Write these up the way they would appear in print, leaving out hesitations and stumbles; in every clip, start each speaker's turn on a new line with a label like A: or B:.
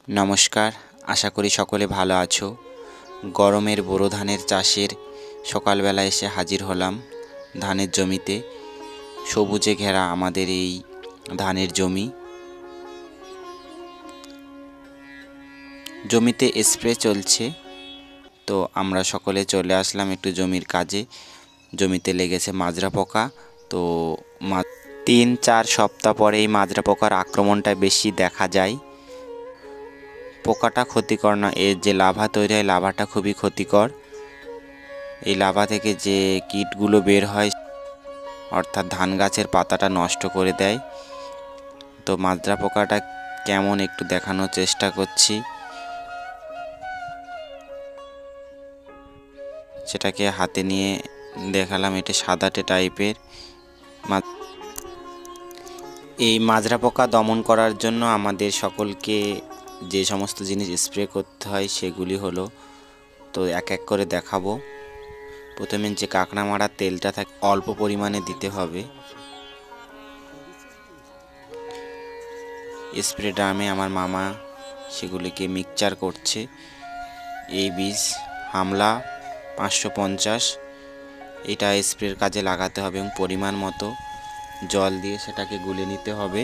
A: নমস্কার, আশা করি সকলে ভালো আছো। গরমের বোরো ধানের চাষের সকালবেলা এসে হাজির হলাম ধানের জমিতে। সবুজে ঘেরা আমাদের এই ধানের জমিতে স্প্রে চলছে। তো আমরা সকলে চলে আসলাম একটু জমির কাজে। জমিতে লেগেছে মাজরা পোকা। তো 3-4 সপ্তাহ পরে এই মাজরা পোকার আক্রমণটা বেশি দেখা যায়। পোকাটা ক্ষতিকর না, এর যে লাভা তৈরি হয় লাভাটা খুবই ক্ষতিকর। এই লাভা থেকে যে কীটগুলো বের হয় অর্থাৎ ধান গাছের পাতাটা নষ্ট করে দেয়। তো মাজরা পোকাটা কেমন একটু দেখানোর চেষ্টা করছি। সেটাকে হাতে নিয়ে দেখালাম, এটা সাদাটে টাইপের। এই মাজরা পোকা দমন করার জন্য আমাদের সকলকে যে সমস্ত জিনিস স্প্রে করতে হয় সেগুলি হলো, তো এক এক করে দেখাবো। প্রথমে যে কাঁকড়া মারার তেলটা থাকে অল্প পরিমাণে দিতে হবে। স্প্রে ড্রামে আমার মামা সেগুলিকে মিক্সচার করছে। এই বীজ হামলা 550, এটা স্প্রের কাজে লাগাতে হবে এবং পরিমাণ মতো জল দিয়ে সেটাকে গুলে নিতে হবে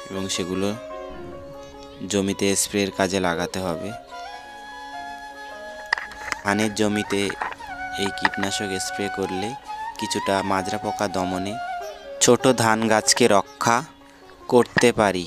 A: এবং সেগুলো জমিতে স্প্রের কাজে লাগাতে হবে। ধানের জমিতে এই কীটনাশক স্প্রে করলে কিছুটা মাজরা পোকা দমনে ছোট ধান গাছকে রক্ষা করতে পারি।